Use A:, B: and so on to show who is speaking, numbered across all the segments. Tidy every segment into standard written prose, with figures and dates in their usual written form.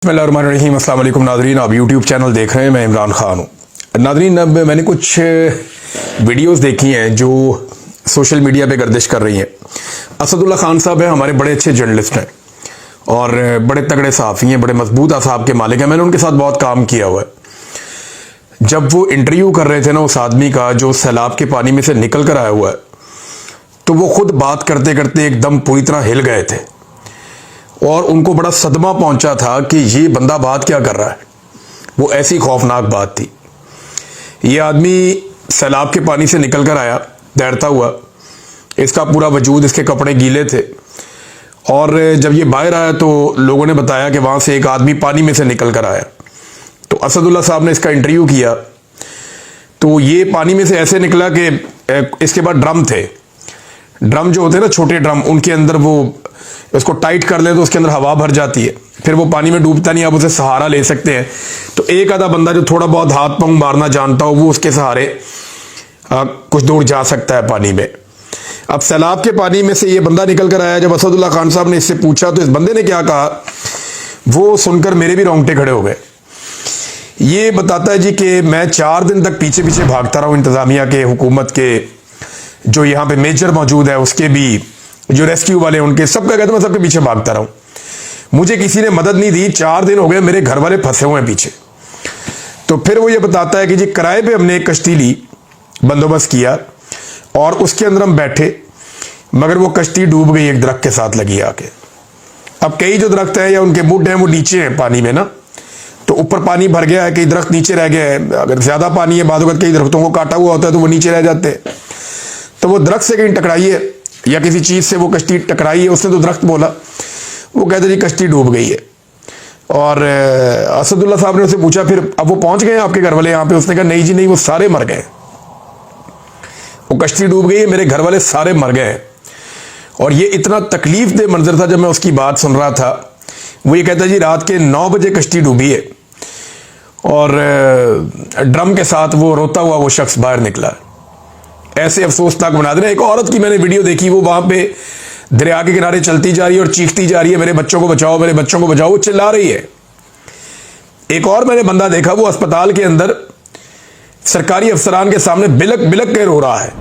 A: बिस्मिल्लाहिर्रहमानिर्रहीम। अस्सलाम वालेकुम नाज़रीन, आप यूट्यूब चैनल देख रहे हैं। मैं इमरान ख़ान हूँ। नाज़रीन, अब मैंने कुछ वीडियोस देखी हैं जो सोशल मीडिया पे गर्दिश कर रही हैं। असदुल्ला खान साहब हैं, हमारे बड़े अच्छे जर्नलिस्ट हैं और बड़े तगड़े सहाफ़ी हैं, बड़े मजबूत असाब के मालिक हैं। मैंने उनके साथ बहुत काम किया हुआ है। जब वो इंटरव्यू कर रहे थे ना उस आदमी का जो सैलाब के पानी में से निकल कर आया हुआ है, तो वो खुद बात करते करते एकदम पूरी तरह हिल गए थे और उनको बड़ा सदमा पहुंचा था कि ये बंदा बात क्या कर रहा है। वो ऐसी खौफनाक बात थी। ये आदमी सैलाब के पानी से निकल कर आया तैरता हुआ, इसका पूरा वजूद, इसके कपड़े गीले थे और जब ये बाहर आया तो लोगों ने बताया कि वहाँ से एक आदमी पानी में से निकल कर आया। तो असदुल्ला साहब ने इसका इंटरव्यू किया तो ये पानी में से ऐसे निकला कि इसके बाद ड्रम थे, ड्रम जो होते हैं ना छोटे ड्रम, उनके अंदर वो उसको टाइट कर ले तो उसके अंदर हवा भर जाती है, फिर वो पानी में डूबता नहीं, आप उसे सहारा ले सकते हैं। तो एक आधा बंदा जो थोड़ा बहुत हाथ पांव मारना जानता हो वो उसके सहारे कुछ दूर जा सकता है पानी में। अब सैलाब के पानी में से ये बंदा निकल कर आया। जब असदुल्ला खान साहब ने इससे पूछा तो इस बंदे ने क्या कहा, वो सुनकर मेरे भी रोंगटे खड़े हो गए। ये बताता है जी कि मैं 4 दिन तक पीछे पीछे भागता रहा हूँ इंतजामिया के, हुकूमत के, जो यहाँ पे मेजर मौजूद है उसके भी, जो रेस्क्यू वाले उनके, सबका कहते मैं सबके पीछे भागता रहा हूं, मुझे किसी ने मदद नहीं दी। 4 दिन हो गए मेरे घर वाले फंसे हुए हैं पीछे। तो फिर वो ये बताता है कि जी किराए पे हमने एक कश्ती ली, बंदोबस्त किया और उसके अंदर हम बैठे, मगर वो कश्ती डूब गई एक दरख्त के साथ लगी आके। अब कई जो दरख्त है या उनके बुड हैं वो नीचे हैं पानी में ना, तो ऊपर पानी भर गया है, कई दरख्त नीचे रह गए हैं। अगर ज्यादा पानी है, बाद कई दरख्तों को काटा हुआ होता है तो वो नीचे रह जाते हैं। तो वो दरख्त से कहीं टकराई है या किसी चीज से वो कश्ती टकराई है, उसने तो दरख्त बोला, वो कहते जी कश्ती डूब गई है। और असदुल्ला साहब ने उससे पूछा फिर अब वो पहुंच गए आपके घर वाले यहाँ पे? उसने कहा नहीं जी नहीं, वो सारे मर गए, वो कश्ती डूब गई है, मेरे घर वाले सारे मर गए। और ये इतना तकलीफ दे मंजर था जब मैं उसकी बात सुन रहा था। वो ये कहता जी रात के 9 बजे कश्ती डूबी है और ड्रम के साथ वो रोता हुआ वो शख्स बाहर निकला। ऐसे अफसोसनाक बना देना। एक औरत की मैंने वीडियो देखी, वो वहां पे दरिया के किनारे चलती जा रही है और चीखती जा रही है मेरे बच्चों को बचाओ, मेरे बच्चों को बचाओ, वो चिल्ला रही है। एक और मैंने बंदा देखा, वो अस्पताल के अंदर सरकारी अफसरान के सामने बिलक बिलक के रो रहा है,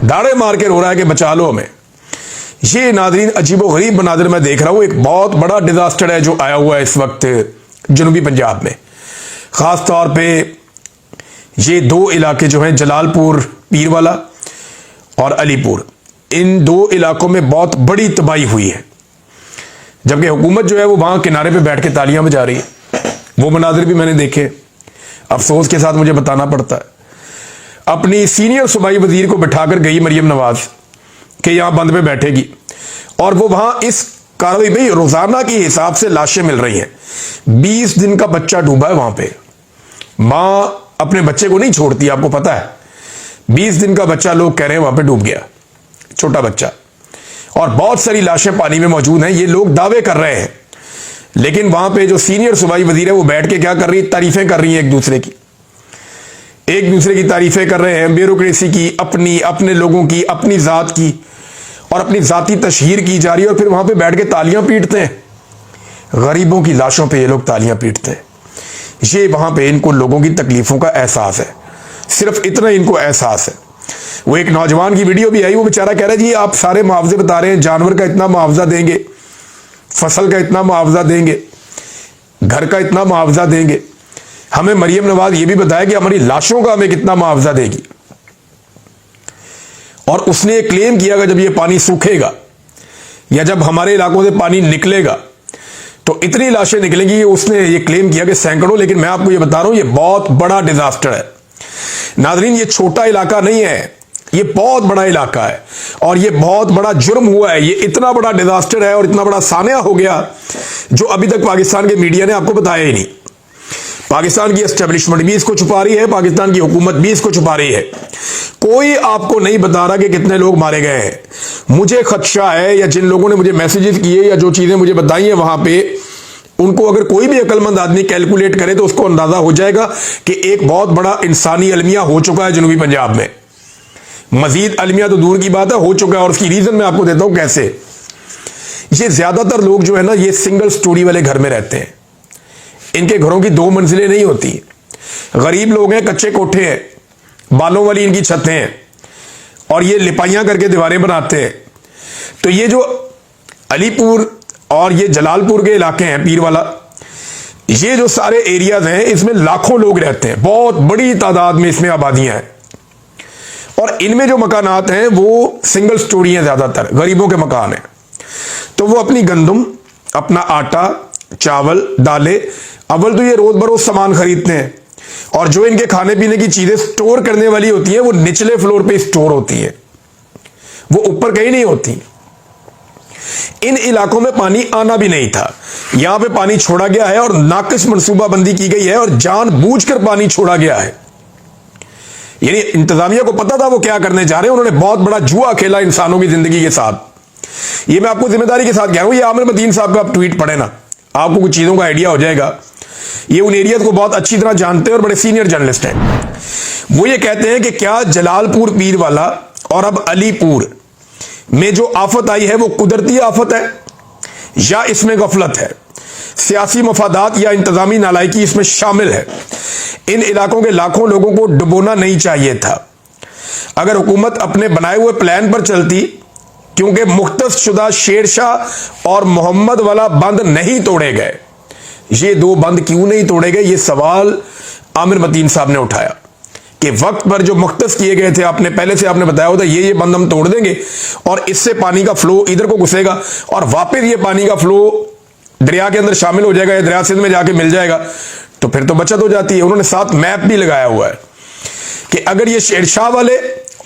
A: दाड़े मार के रो रहा है कि बचा लो हमें। ये नाज़रीन अजीबो गरीब मनाजिर मैं देख रहा हूं। एक बहुत बड़ा डिजास्टर है जो आया हुआ है इस वक्त जनूबी पंजाब में। खास तौर पे ये 2 इलाके जो हैं, जलालपुर पीरवाला और अलीपुर, इन 2 इलाकों में बहुत बड़ी तबाही हुई है, जबकि हुकूमत जो है वो वहां किनारे पे बैठ के तालियां बजा रही है। वो मनाजिर भी मैंने देखे, अफसोस के साथ मुझे बताना पड़ता है। अपनी सीनियर सूबाई वजीर को बिठाकर गई मरियम नवाज कि यहां बंद पे बैठेगी, और वो वहां इस कार्रवाई में रोजाना के हिसाब से लाशें मिल रही हैं। 20 दिन का बच्चा डूबा है वहां पे। मां अपने बच्चे को नहीं छोड़ती, आपको पता है। 20 दिन का बच्चा लोग कह रहे हैं वहां पे डूब गया, छोटा बच्चा, और बहुत सारी लाशें पानी में मौजूद हैं। ये लोग दावे कर रहे हैं, लेकिन वहां पे जो सीनियर सूबाई वजीर है वो बैठ के क्या कर रही है, तारीफें कर रही हैं एक दूसरे की तारीफें कर रहे हैं, ब्यूरोक्रेसी की, अपने लोगों की, अपनी जात की, और अपनी जाती तशहीर की जा रही है। और फिर वहां पे बैठ के तालियां पीटते हैं, गरीबों की लाशों पे ये लोग तालियां पीटते हैं। ये वहां पे इनको लोगों की तकलीफों का एहसास है, सिर्फ इतना इनको एहसास है। वो एक नौजवान की वीडियो भी आई, वो बेचारा कह रहा है जी आप सारे मुआवजे बता रहे हैं, जानवर का इतना मुआवजा देंगे, फसल का इतना मुआवजा देंगे, घर का इतना मुआवजा देंगे, हमें मरियम नवाज ये भी बताया कि हमारी लाशों का हमें कितना मुआवजा देगी। और उसने क्लेम किया कि जब ये पानी सूखेगा या जब हमारे इलाकों से पानी निकलेगा तो इतनी लाशें निकलेंगी। उसने ये क्लेम किया कि सैकड़ों, लेकिन मैं आपको ये बता रहा हूं ये बहुत बड़ा डिजास्टर है नाजरीन। ये छोटा इलाका नहीं है, ये बहुत बड़ा इलाका है और ये बहुत बड़ा जुर्म हुआ है। ये इतना बड़ा डिजास्टर है और इतना बड़ा सानिया हो गया जो अभी तक पाकिस्तान के मीडिया ने आपको बताया ही नहीं। पाकिस्तान की एस्टेब्लिशमेंट भी इसको छुपा रही है, पाकिस्तान की हुकूमत भी इसको छुपा रही है। कोई आपको नहीं बता रहा कि कितने लोग मारे गए हैं। मुझे खदशा है, या जिन लोगों ने मुझे मैसेजेस किए या जो चीजें मुझे बताई हैं वहां पे, उनको अगर कोई भी अक्लमंद आदमी कैलकुलेट करे तो उसको अंदाजा हो जाएगा कि एक बहुत बड़ा इंसानी अलमिया हो चुका है जनूबी पंजाब में। मजीद अलमिया तो दूर की बात है, हो चुका है। और उसकी रीजन मैं आपको देता हूं कैसे। ये ज्यादातर लोग जो है ना, ये सिंगल स्टोरी वाले घर में रहते हैं। इनके घरों की 2 मंजिलें नहीं होती, गरीब लोग हैं, कच्चे कोठे हैं, बालों वाली इनकी छतें हैं और ये लिपाइयां करके दीवारें बनाते हैं। तो ये जो अलीपुर और ये जलालपुर के इलाके हैं, पीरवाला, ये जो सारे एरियाज हैं, इसमें लाखों लोग रहते हैं, बहुत बड़ी तादाद में इसमें आबादियां हैं और इनमें जो मकानात हैं वो सिंगल स्टोरी हैं, ज्यादातर गरीबों के मकान हैं। तो वो अपनी गंदम, अपना आटा, चावल, दालें, अव्वल तो ये रोज बरोज सामान खरीदते हैं और जो इनके खाने पीने की चीजें स्टोर करने वाली होती हैं वो निचले फ्लोर पे स्टोर होती है, वो ऊपर कहीं नहीं होती। इन इलाकों में पानी आना भी नहीं था, यहां पे पानी छोड़ा गया है और नाकिस मनसूबाबंदी की गई है और जानबूझकर पानी छोड़ा गया है। यानी इंतजामिया को पता था वो क्या करने जा रहे हैं, उन्होंने बहुत बड़ा जुआ खेला इंसानों की जिंदगी के साथ। ये मैं आपको जिम्मेदारी के साथ कह रहा हूं, ये आमिर मतीन साहब का आप ट्वीट पढ़े ना, आपको कुछ चीजों का आइडिया हो जाएगा। ये उन एरिया को बहुत अच्छी तरह जानते हैं और बड़े सीनियर जर्नलिस्ट हैं। वो ये कहते हैं कि क्या जलालपुर पीरवाला और अब अलीपुर में जो आफत आई है वो कुदरती आफत है या इसमें गफलत है, सियासी मफादात या इंतजामी नालायकी इसमें शामिल है। इन इलाकों के लाखों लोगों को डुबोना नहीं चाहिए था। अगर हुकूमत अपने बनाए हुए प्लान पर चलती, क्योंकि मुख्तस शुदा शेरशाह और मोहम्मद वाला बंद नहीं तोड़े गए, ये 2 बंद क्यों नहीं तोड़े गए, ये सवाल आमिर मतीन साहब ने उठाया कि वक्त पर जो मुख्तस किए गए थे, आपने पहले से आपने बताया होता ये बंद हम तोड़ देंगे और इससे पानी का फ्लो इधर को घुसेगा और वापस ये पानी का फ्लो दरिया के अंदर शामिल हो जाएगा या दरिया सिंध में जाके मिल जाएगा, तो फिर तो बचत हो जाती है। उन्होंने साथ मैप भी लगाया हुआ है कि अगर ये शेरशाह वाले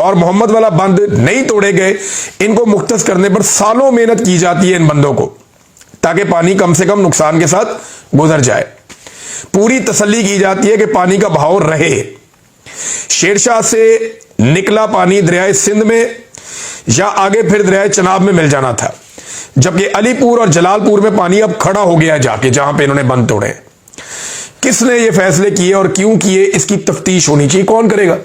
A: और मोहम्मद वाला बंद नहीं तोड़े गए, इनको मुख्तस करने पर सालों मेहनत की जाती है इन बंदों को, ताकि पानी कम से कम नुकसान के साथ गुजर जाए। पूरी तसल्ली की जाती है कि पानी का बहाव रहे। शेरशाह से निकला पानी दरियाए सिंध में या आगे फिर दरियाए चनाब में मिल जाना था, जबकि अलीपुर और जलालपुर में पानी अब खड़ा हो गया है जाके, जहां पे इन्होंने बंद तोड़े। किसने ये फैसले किए और क्यों किए, इसकी तफ्तीश होनी चाहिए। कौन करेगा?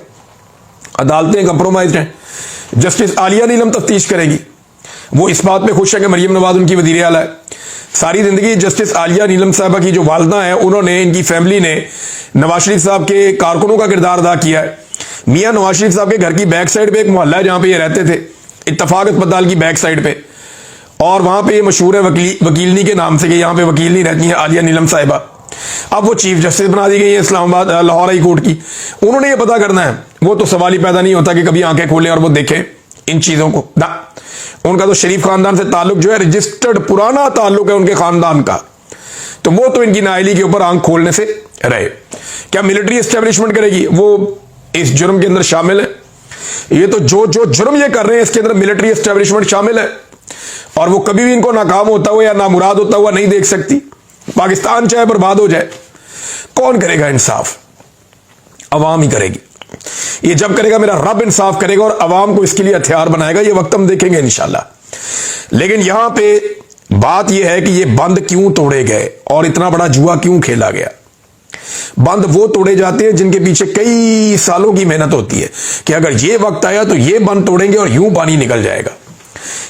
A: अदालतें कंप्रोमाइज्ड हैं। जस्टिस आलिया नीलम तफ्तीश करेगी। वो इस बात पे खुश है कि मरियम नवाज उनकी वजीर आला है। सारी जिंदगी जस्टिस आलिया नीलम साहबा की जो वालदा है, उन्होंने, इनकी फैमिली ने नवाज शरीफ साहब के कारकुनों का किरदार अदा किया है। मियां नवाज शरीफ साहब के घर की बैक साइड पे एक मोहल्ला है जहां पे ये रहते थे, इत्तफाक अस्पताल की बैक साइड पे, और वहां पे ये मशहूर है वकीलनी के नाम से कि यहां पे वकीलनी रहती है आलिया नीलम साहिबा। अब वो चीफ जस्टिस बना दी गई है इस्लामाबाद लाहौर हाई कोर्ट की। उन्होंने ये पता करना है, वो तो सवाल ही पैदा नहीं होता कि कभी आंखें खोलें और वो देखें इन चीजों को ना। उनका तो शरीफ खानदान से ताल्लुक जो है, रजिस्टर्ड पुराना ताल्लुक है उनके खानदान का, तो वो तो इनकी नाअहली के ऊपर आंख खोलने से रहे। क्या मिलिट्री एस्टेब्लिशमेंट करेगी? वो इस जुर्म के अंदर शामिल है। ये तो जो जुर्म ये कर रहे हैं इसके अंदर मिलिट्री एस्टेब्लिशमेंट शामिल है और वो कभी भी इनको नाकाम होता हुआ या नामुराद होता हुआ नहीं देख सकती। पाकिस्तान चाहे बर्बाद हो जाए, कौन करेगा इंसाफ? अवाम ही करेगी। ये जब करेगा मेरा रब इंसाफ करेगा और अवाम को इसके लिए हथियार बनाएगा। ये वक्त हम देखेंगे इंशाल्लाह। लेकिन यहां पे बात यह है कि ये बंद क्यों तोड़े गए और इतना बड़ा जुआ क्यों खेला गया। बंद वो तोड़े जाते हैं जिनके पीछे कई सालों की मेहनत होती है कि अगर ये वक्त आया तो ये बंद तोड़ेंगे और यूं पानी निकल जाएगा।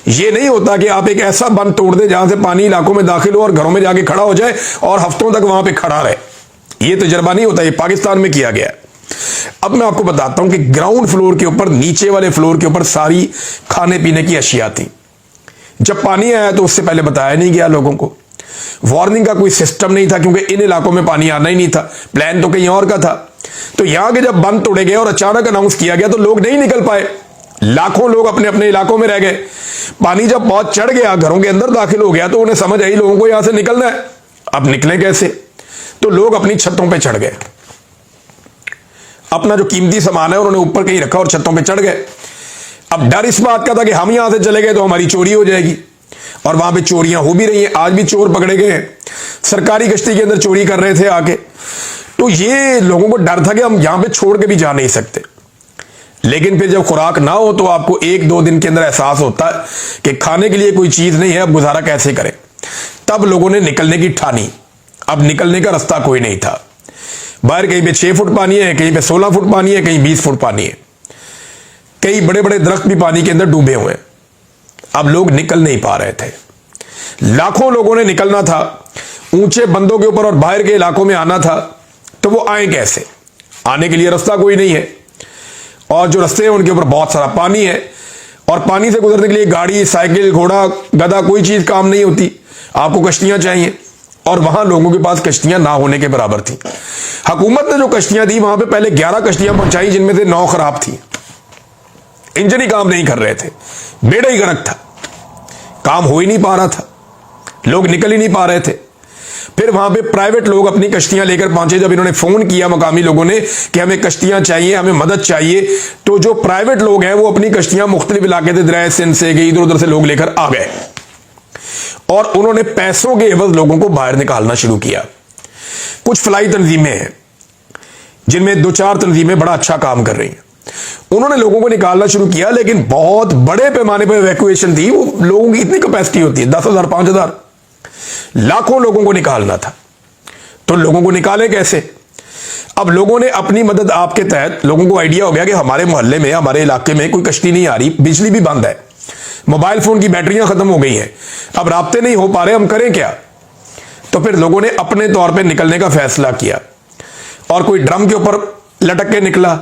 A: ये नहीं होता कि आप एक ऐसा बंद तोड़ दें जहां से पानी इलाकों में दाखिल हो और घरों में जाके खड़ा हो जाए और हफ्तों तक वहां पे खड़ा रहे। ये तजर्बा नहीं होता, ये पाकिस्तान में किया गया है। अब मैं आपको बताता हूं कि ग्राउंड फ्लोर के ऊपर, नीचे वाले फ्लोर के ऊपर सारी खाने पीने की अशिया थी। जब पानी आया तो उससे पहले बताया नहीं गया लोगों को, वार्निंग का कोई सिस्टम नहीं था, क्योंकि इन इलाकों में पानी आना ही नहीं था, प्लान तो कहीं और का था। तो यहां के जब बंद तोड़े गए और अचानक अनाउंस किया गया तो लोग नहीं निकल पाए, लाखों लोग अपने अपने इलाकों में रह गए। पानी जब बहुत चढ़ गया, घरों के अंदर दाखिल हो गया, तो उन्हें समझ आई लोगों को यहां से निकलना है। अब निकले कैसे? तो लोग अपनी छतों पे चढ़ गए, अपना जो कीमती सामान है उन्होंने ऊपर कहीं रखा और छतों पे चढ़ गए। अब डर इस बात का था कि हम यहां से चले गए तो हमारी चोरी हो जाएगी, और वहां पे चोरियां हो भी रही हैं। आज भी चोर पकड़े गए हैं, सरकारी गश्ती के अंदर चोरी कर रहे थे आके। तो ये लोगों को डर था कि हम यहां पे छोड़ के भी जा नहीं सकते। लेकिन फिर जब खुराक ना हो तो आपको 1-2 दिन के अंदर एहसास होता है कि खाने के लिए कोई चीज नहीं है, अब गुजारा कैसे करें। तब लोगों ने निकलने की ठानी। अब निकलने का रास्ता कोई नहीं था। बाहर कहीं पे 6 फुट पानी है, कहीं पे 16 फुट पानी है, कहीं 20 फुट पानी है, कई बड़े बड़े दरख्त भी पानी के अंदर डूबे हुए हैं। अब लोग निकल नहीं पा रहे थे। लाखों लोगों ने निकलना था, ऊंचे बंदों के ऊपर और बाहर के इलाकों में आना था, तो वो आए कैसे? आने के लिए रास्ता कोई नहीं है, और जो रास्ते हैं उनके ऊपर बहुत सारा पानी है, और पानी से गुजरने के लिए गाड़ी, साइकिल, घोड़ा, गधा, कोई चीज काम नहीं होती। आपको कश्तियां चाहिए, और वहां लोगों के पास कश्तियां ना होने के बराबर थी। हुकूमत ने जो कश्तियां दी, वहां पे पहले 11 कश्तियां पहुंचाई, जिनमें से 9 खराब थी, इंजन ही काम नहीं कर रहे थे, बेड़ा ही गर्क था, काम हो ही नहीं पा रहा था, लोग निकल ही नहीं पा रहे थे। फिर वहां पे प्राइवेट लोग अपनी कश्तियां लेकर पहुंचे। जब इन्होंने फोन किया मकामी लोगों ने कि हमें कश्तियां चाहिए, हमें मदद चाहिए, तो जो प्राइवेट लोग हैं वो अपनी कश्तियां मुख्तलिफ इलाके से, दरिया सिंध से, इधर उधर से लोग लेकर आ गए, और उन्होंने पैसों के एवज लोगों को बाहर निकालना शुरू किया। कुछ फलाई तंजीमें हैं जिनमें 2-4 तंजीमें बड़ा अच्छा काम कर रही हैं, उन्होंने लोगों को निकालना शुरू किया, लेकिन बहुत बड़े पैमाने पर इवैक्यूएशन थी। वो लोगों की इतनी कैपेसिटी होती है, 10,000, 5,000, लाखों लोगों को निकालना था, तो लोगों को निकाले कैसे? अब लोगों ने अपनी मदद आपके तहत, लोगों को आइडिया हो गया कि हमारे मोहल्ले में, हमारे इलाके में कोई कश्ती नहीं आ रही, बिजली भी बंद है, मोबाइल फोन की बैटरियां खत्म हो गई हैं, अब राब्ते नहीं हो पा रहे, हम करें क्या? तो फिर लोगों ने अपने तौर पे निकलने का फैसला किया, और कोई ड्रम के ऊपर लटक के निकला,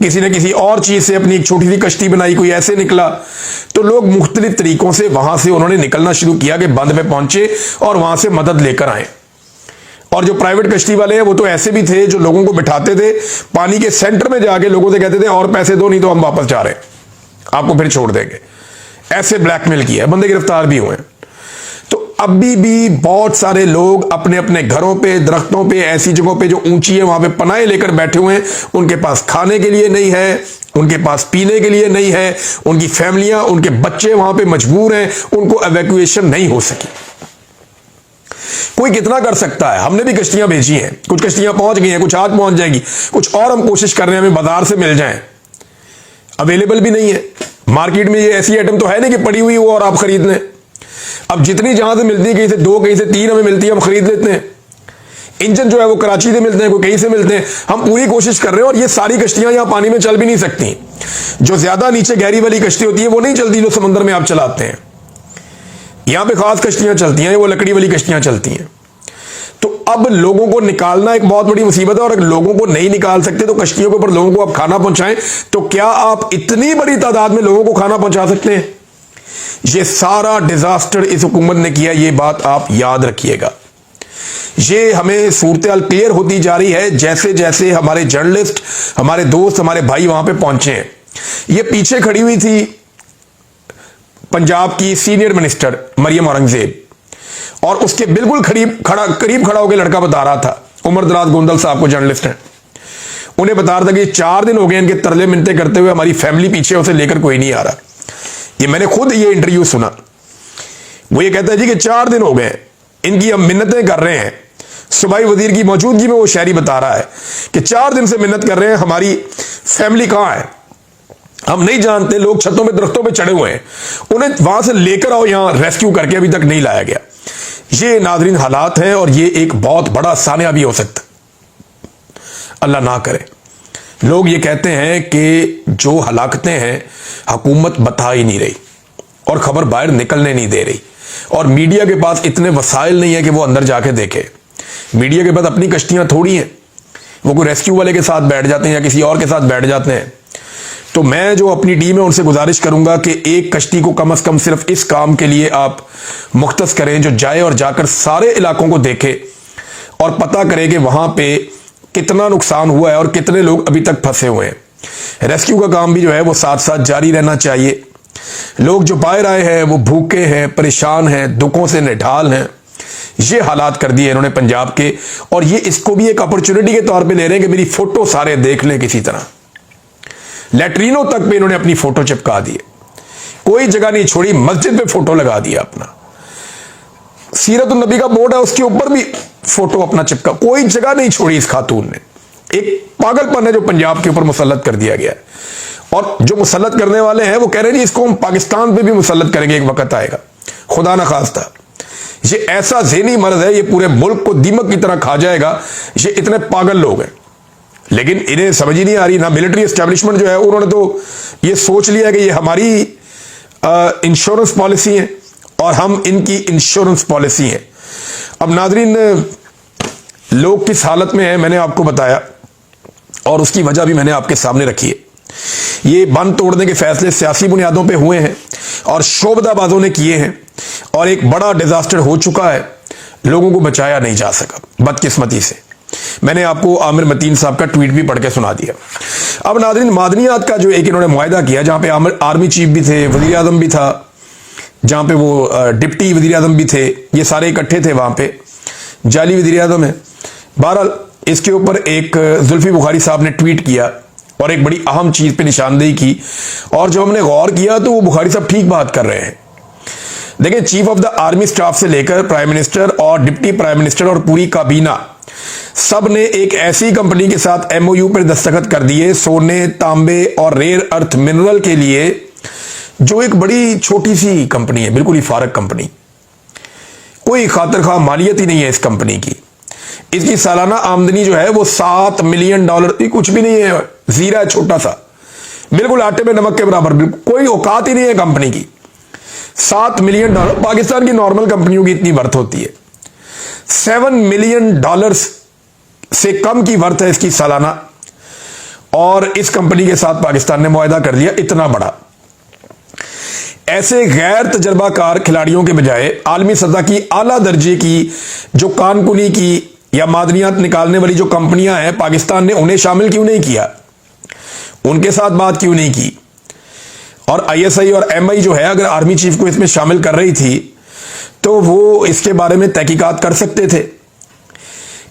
A: किसी ने किसी और चीज से अपनी एक छोटी सी कश्ती बनाई, कोई ऐसे निकला। तो लोग मुख्तलिफ तरीकों से वहां से उन्होंने निकलना शुरू किया कि बंद पे पहुंचे और वहां से मदद लेकर आए। और जो प्राइवेट कश्ती वाले हैं वो तो ऐसे भी थे जो लोगों को बिठाते थे, पानी के सेंटर में जाके लोगों से कहते थे और पैसे दो, नहीं तो हम वापस जा रहे हैं, आपको फिर छोड़ देंगे। ऐसे ब्लैकमेल किया, बंदे गिरफ्तार भी हुए। तो अभी भी बहुत सारे लोग अपने अपने घरों पे, दरख्तों पे, ऐसी जगहों पे जो ऊंची है वहां पे पनाहे लेकर बैठे हुए हैं। उनके पास खाने के लिए नहीं है, उनके पास पीने के लिए नहीं है, उनकी फैमिलियां, उनके बच्चे वहां पे मजबूर हैं, उनको एवैक्यूएशन नहीं हो सकी। कोई कितना कर सकता है? हमने भी कश्तियां भेजी हैं, कुछ कश्तियां पहुंच गई हैं, कुछ आज पहुंच जाएगी, कुछ और हम कोशिश कर रहे हैं हमें बाजार से मिल जाएं, अवेलेबल भी नहीं है मार्केट में। ये ऐसी आइटम तो है नहीं कि पड़ी हुई हो और आप खरीद लें। अब जितनी जहां से मिलती है, कहीं से 2, कहीं से 3 हमें मिलती है, हम खरीद लेते हैं। इंजन जो है वो कराची से मिलते हैं, कोई कहीं से मिलते हैं। हम पूरी कोशिश कर रहे हैं, और ये सारी कश्तियां यहां पानी में चल भी नहीं सकती। जो ज्यादा नीचे गहरी वाली कश्ती होती है वो नहीं चलती, जो समंदर में आप चलाते हैं। यहां पे खास कश्तियां चलती हैं, वो लकड़ी वाली कश्तियां चलती हैं। तो अब लोगों को निकालना एक बहुत बड़ी मुसीबत है, और अगर लोगों को नहीं निकाल सकते तो कश्तियों के ऊपर लोगों को आप खाना पहुंचाएं, तो क्या आप इतनी बड़ी तादाद में लोगों को खाना पहुंचा सकते हैं? ये सारा डिजास्टर इस हुकूमत ने किया, ये बात आप याद रखिएगा। ये हमें सूरत-ए-हाल क्लियर होती जा रही है जैसे जैसे हमारे जर्नलिस्ट, हमारे दोस्त, हमारे भाई वहां पे पहुंचे हैं। ये पीछे खड़ी हुई थी पंजाब की सीनियर मिनिस्टर मरियम औरंगजेब, और उसके बिल्कुल करीब खड़ा होकर लड़का बता रहा था, उमर दराज गोंदल साहब को, जर्नलिस्ट हैं, उन्हें बता रहा था कि 4 दिन हो गए इनके तरले मिन्नतें करते हुए, हमारी फैमिली पीछे, उसे लेकर कोई नहीं आ रहा। ये मैंने खुद ये इंटरव्यू सुना। वो ये कहता है जी कि 4 दिन हो गए इनकी हम मिन्नतें कर रहे हैं। सूबाई वजीर की मौजूदगी में वो शायरी बता रहा है कि 4 दिन से मिन्नत कर रहे हैं, हमारी फैमिली कहां है, हम नहीं जानते। लोग छतों में, दरख्तों पे चढ़े हुए हैं, उन्हें वहां से लेकर आओ यहां रेस्क्यू करके, अभी तक नहीं लाया गया। ये नाज़रीन हालात हैं, और ये एक बहुत बड़ा सानिया भी हो सकता, अल्लाह ना करे। लोग ये कहते हैं कि जो हलाकतें हैं हुकूमत बता ही नहीं रही, और खबर बाहर निकलने नहीं दे रही, और मीडिया के पास इतने वसाइल नहीं है कि वो अंदर जाके देखे। मीडिया के पास अपनी कश्तियां थोड़ी हैं, वो कोई रेस्क्यू वाले के साथ बैठ जाते हैं या किसी और के साथ बैठ जाते हैं। तो मैं जो अपनी टीम है उनसे गुजारिश करूंगा कि एक कश्ती को कम से कम सिर्फ इस काम के लिए आप मुख्तस करें, जो जाए और जाकर सारे इलाकों को देखे और पता करे कि वहां पे कितना नुकसान हुआ है और कितने लोग अभी तक फंसे हुए हैं। रेस्क्यू का काम भी जो है वो साथ साथ जारी रहना चाहिए। लोग जो बाहर आए हैं वो भूखे हैं, परेशान हैं, दुखों से निढाल हैं। ये हालात कर दिए इन्होंने पंजाब के, और ये इसको भी एक अपॉर्चुनिटी के तौर पे ले रहे हैं कि मेरी फोटो सारे देख लें किसी तरह। लैट्रीनों तक पे इन्होंने अपनी फोटो चिपका दी, कोई जगह नहीं छोड़ी, मस्जिद पे फोटो लगा दिया अपना, सीरत नबी का बोर्ड है उसके ऊपर भी फोटो अपना चिपका, कोई जगह नहीं छोड़ी इस खातून ने। एक पागलपन है जो पंजाब के ऊपर मुसल्लत कर दिया गया है, और जो मुसल्लत करने वाले हैं वो कह रहे हैं जी इसको हम पाकिस्तान पे भी मुसल्लत करेंगे, एक वक्त आएगा, खुदा ना खास्ता। ये ऐसा ज़हनी मर्ज है, ये पूरे मुल्क को दीमक की तरह खा जाएगा। ये इतने पागल लोग हैं, लेकिन इन्हें समझ ही नहीं आ रही। ना मिलिट्री एस्टेब्लिशमेंट जो है उन्होंने तो ये सोच लिया कि ये हमारी इंश्योरेंस पॉलिसी है और हम इनकी इंश्योरेंस पॉलिसी है। अब नाजरीन, लोग किस हालत में हैं मैंने आपको बताया और उसकी वजह भी मैंने आपके सामने रखी है। ये बंद तोड़ने के फैसले सियासी बुनियादों पे हुए हैं और शोबदाबाजों ने किए हैं और एक बड़ा डिजास्टर हो चुका है, लोगों को बचाया नहीं जा सका बदकिस्मती से। मैंने आपको आमिर मतीन साहब का ट्वीट भी पढ़ के सुना दिया। अब नाज़रीन, मादनियात का जो एक इन्होंने मुआहदा किया, जहां पे आर्मी चीफ भी थे, वजीर आजम भी था, जहां पे वो डिप्टी वजीर आजम भी थे, ये सारे इकट्ठे थे वहां पे, जाली वजीर आजम है। बहरहाल इसके ऊपर एक जुल्फी बुखारी साहब ने ट्वीट किया और एक बड़ी अहम चीज पे निशानदेही की, और जब हमने गौर किया तो वो बुखारी साहब ठीक बात कर रहे हैं। देखिए, chief of the army staff से लेकर प्राइम मिनिस्टर और डिप्टी प्राइम मिनिस्टर और पूरी काबीना सब ने एक ऐसी कंपनी के साथ एमओयू पर दस्तखत कर दिए सोने, तांबे और रेयर अर्थ मिनरल के लिए, जो एक बड़ी छोटी सी कंपनी है, बिल्कुल ही फारक कंपनी, कोई खातिर खा मालियत ही नहीं है इस कंपनी की। इसकी सालाना आमदनी जो है वो $7 मिलियन, कुछ भी नहीं है, जीरा है, छोटा सा, बिल्कुल आटे में नमक के बराबर, कोई औकात ही नहीं है कंपनी की। $7 मिलियन, पाकिस्तान की नॉर्मल कंपनियों की इतनी वर्थ होती है। $7 मिलियन से कम की वर्थ है इसकी सालाना, और इस कंपनी के साथ पाकिस्तान ने मुआहदा कर लिया इतना बड़ा। ऐसे गैर तजर्बाकार खिलाड़ियों के बजाय आलमी सतह की आला दर्जे की जो कानकुनी की या मादनियात निकालने वाली जो कंपनियां हैं, पाकिस्तान ने उन्हें शामिल क्यों नहीं किया, उनके साथ बात क्यों नहीं की? और आईएसआई और एमआई जो है, अगर आर्मी चीफ को इसमें शामिल कर रही थी तो वो इसके बारे में तहकीकात कर सकते थे।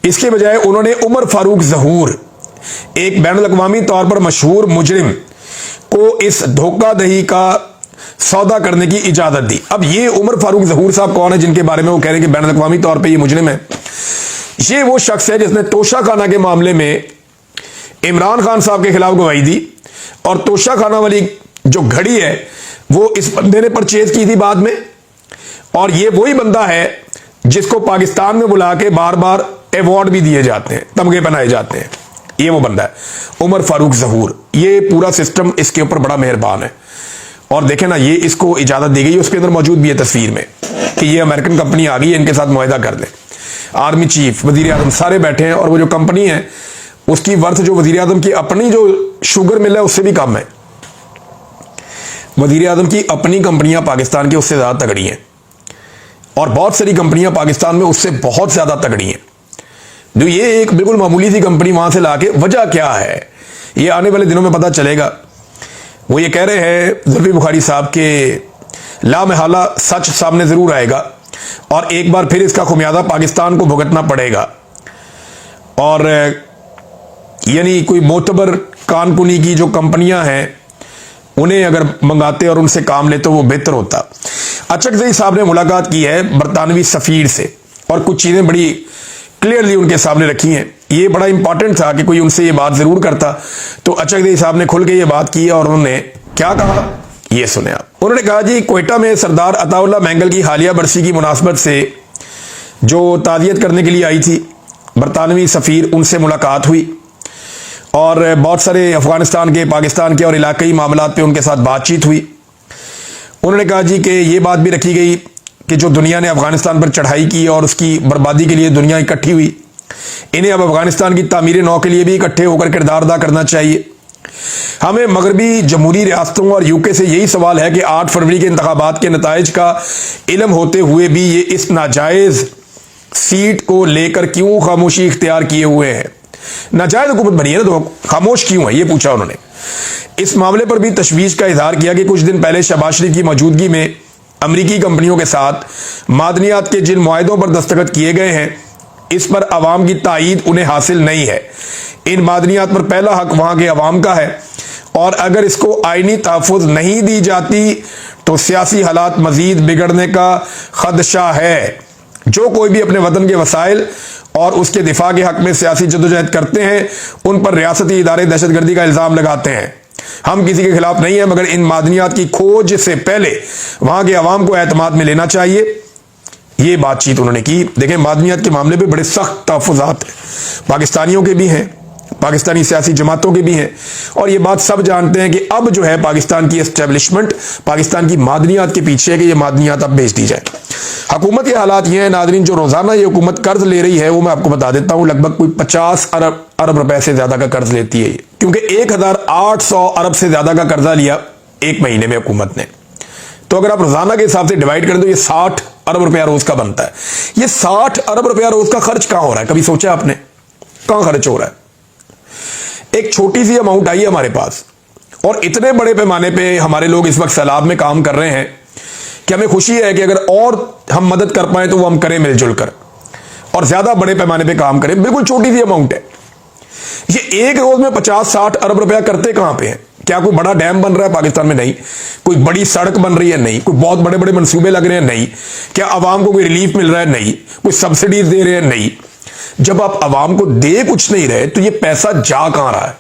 A: इसके बजाय उन्होंने उमर फारूक ज़हूर, एक बैनुल-अक़वामी तौर पर मशहूर मुजरिम, को इस धोखाधड़ी का सौदा करने की इजाजत दी। अब ये उमर फारूक ज़हूर साहब कौन है जिनके बारे में वो कह रहे हैं कि बैनुल-अक़वामी तौर पर ये मुजरिम है? ये वो शख्स है जिसने तोशा खाना के मामले में इमरान खान साहब के खिलाफ गवाही दी, और तोशा खाना वाली जो घड़ी है वो इस बंदे ने परचेज की थी बाद में, और ये वही बंदा है जिसको पाकिस्तान में बुला के बार बार अवार्ड भी दिए जाते हैं, तमगे बनाए जाते हैं। ये वो बंदा है उमर फारूक ज़हूर। ये पूरा सिस्टम इसके ऊपर बड़ा मेहरबान है। और देखें ना, ये इसको इजाजत दी गई, उसके अंदर मौजूद भी है तस्वीर में कि ये अमेरिकन कंपनी आ गई है, इनके साथ मुआहदा कर ले। आर्मी चीफ, वजीर आजम सारे बैठे हैं, और वो जो कंपनी है उसकी वर्थ जो वजीर आजम की अपनी जो शुगर मिल है उससे भी कम है। वजीर आजम की अपनी कंपनियां पाकिस्तान की उससे ज्यादा तगड़ी हैं, और बहुत सारी कंपनियां पाकिस्तान में उससे बहुत ज्यादा तगड़ी हैं। जो ये एक बिल्कुल मामूली सी कंपनी वहां से लाके, वजह क्या है ये आने वाले दिनों में पता चलेगा। वो ये कह रहे हैं जुल्फी बुखारी साहब के लामहला सच सामने जरूर आएगा, और एक बार फिर इसका खुमियाजा पाकिस्तान को भुगतना पड़ेगा। और यानी कोई मोतबर कानकुनी की जो कंपनियां हैं उन्हें अगर मंगाते और उनसे काम लेते तो वो बेहतर होता। अचकज़ई साहब ने मुलाकात की है बरतानवी सफीर से, और कुछ चीजें बड़ी क्लियरली उनके सामने रखी हैं। ये बड़ा इंपॉर्टेंट था कि कोई उनसे ये बात जरूर करता, तो अचकज़ई साहब ने खुल के ये बात की, और उन्होंने क्या कहा ये सुने आप। उन्होंने कहा जी, क्वेटा में सरदार अताउल्लाह मैंगल की हालिया बरसी की मुनासबत से जो ताज़ियत करने के लिए आई थी बरतानवी सफीर, उनसे मुलाकात हुई, और बहुत सारे अफगानिस्तान के, पाकिस्तान के और इलाकई मामलात पे उनके साथ बातचीत हुई। उन्होंने कहा जी कि ये बात भी रखी गई कि जो दुनिया ने अफगानिस्तान पर चढ़ाई की और उसकी बर्बादी के लिए दुनिया इकट्ठी हुई, इन्हें अब अफगानिस्तान की तामीर नौ के लिए भी इकट्ठे होकर किरदार अदा करना चाहिए। हमें मगरबी जमहूरी रियासतों और यूके से यही सवाल है कि 8 फरवरी के इंतखाबात के नताइज का इल्म होते हुए भी ये इस नाजायज सीट को लेकर क्यों खामोशी इख्तियार किए हुए हैं? नाजायज हुकूमत बनी है ना, तो खामोश क्यों है, ये पूछा उन्होंने। इस मामले पर भी तशवीश का इजहार किया कि कुछ दिन पहले शहबाज शरीफ की मौजूदगी में अमरीकी कंपनियों के साथ मादनियात के जिन मुआहदों पर दस्तखत किए गए हैं, इस पर अवाम की तायीद उन्हें हासिल नहीं है। इन मादनियात पर पहला हक वहां के अवाम का है, और अगर इसको आईनी तहफ़्फ़ुज़ नहीं दी जाती तो सियासी हालात मजीद बिगड़ने का खदशा है। जो कोई भी अपने वतन के वसाइल और उसके दिफा के हक में सियासी जदोजहद करते हैं, उन पर रियासती इदारे दहशतगर्दी का इल्ज़ाम लगाते हैं। हम किसी के खिलाफ नहीं है, मगर इन मादनियात की खोज से पहले वहां के अवाम को एतमाद में लेना चाहिए। ये बातचीत उन्होंने की। देखें, मादनियात के मामले पे बड़े सख्त तहफ़्फ़ुज़ात पाकिस्तानियों के भी हैं, पाकिस्तानी सियासी जमातों के भी हैं, और ये बात सब जानते हैं कि अब जो है पाकिस्तान की एस्टेब्लिशमेंट पाकिस्तान की मादनियात के पीछे है कि ये मादनियात अब भेज दी जाए। हुकूमत के हालात ये है नाजरीन, जो रोजाना ये हुकूमत कर्ज ले रही है वो मैं आपको बता देता हूं, लगभग कोई 50 अरब रुपए से ज्यादा का कर्ज लेती है, क्योंकि 1800 अरब से ज्यादा का कर्जा लिया एक महीने में हुकूमत ने। तो अगर आप रोजाना के हिसाब से डिवाइड करें तो ये 60 अरब रुपया रोज का बनता है। ये 60 अरब रुपया रोज का खर्च कहां हो रहा है, कभी सोचा आपने कहां खर्च हो रहा है? एक छोटी सी अमाउंट आई है हमारे पास और इतने बड़े पैमाने पे हमारे लोग इस वक्त सैलाब में काम कर रहे हैं कि हमें खुशी है कि अगर और हम मदद कर पाए तो वो हम करें मिलजुल कर और ज्यादा बड़े पैमाने पे काम करें। बिल्कुल छोटी सी अमाउंट है ये। एक रोज में 50-60 अरब रुपया करते कहां पे हैं? क्या कोई बड़ा डैम बन रहा है पाकिस्तान में? नहीं। कोई बड़ी सड़क बन रही है? नहीं। कोई बहुत बड़े बड़े मंसूबे लग रहे हैं? नहीं। क्या अवाम को कोई रिलीफ मिल रहा है? नहीं। कोई सब्सिडीज दे रहे हैं? नहीं। जब आप अवाम को दे कुछ नहीं रहे तो ये पैसा जा कहां रहा है?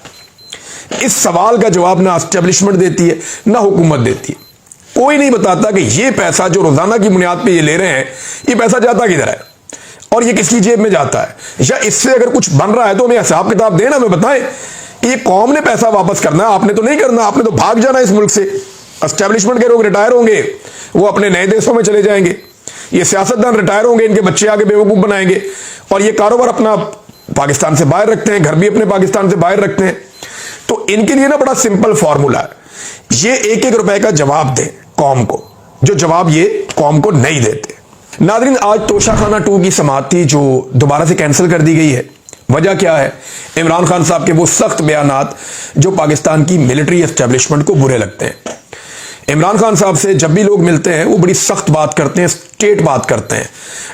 A: इस सवाल का जवाब ना एस्टेब्लिशमेंट देती है ना हुकूमत देती है। कोई नहीं बताता कि ये पैसा जो रोजाना की बुनियाद पे ये ले रहे हैं ये पैसा जाता किधर है और ये किसकी जेब में जाता है, या इससे अगर कुछ बन रहा है तो हमें हिसाब किताब देना, हमें बताएं कि ये कौम ने पैसा वापस करना है, आपने तो नहीं करना, आपने तो भाग जाना इस मुल्क से। एस्टेब्लिशमेंट के लोग रिटायर होंगे, वो अपने नए देशों में चले जाएंगे, ये सियासतदान रिटायर होंगे, इनके बच्चे आगे बेवकूफ बनाएंगे और ये कारोबार अपना पाकिस्तान से बाहर रखते हैं, घर भी अपने पाकिस्तान से बाहर रखते हैं। तो इनके लिए ना बड़ा सिंपल फॉर्मूला है, ये 1-1 रुपए का जवाब दें कौम को, जो जवाब ये कौम को नहीं देते। नादरीन, आज तोशाखाना 2 की समाअत थी जो दोबारा से कैंसिल कर दी गई है। वजह क्या है? इमरान खान साहब के वो सख्त बयानात जो पाकिस्तान की मिलिट्री एस्टेब्लिशमेंट को बुरे लगते हैं। इमरान खान साहब से जब भी लोग मिलते हैं वो बड़ी सख्त बात करते हैं, स्टेट बात करते हैं।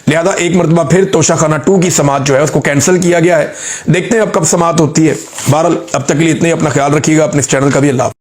A: लिहाजा एक मरतबा फिर तोशाखाना 2 की समाअत जो है उसको कैंसिल किया गया है। देखते हैं अब कब समाअत होती है। बहरहाल अब तक के लिए इतने, अपना ख्याल रखिएगा, अपने इस चैनल का भी अल्लाह।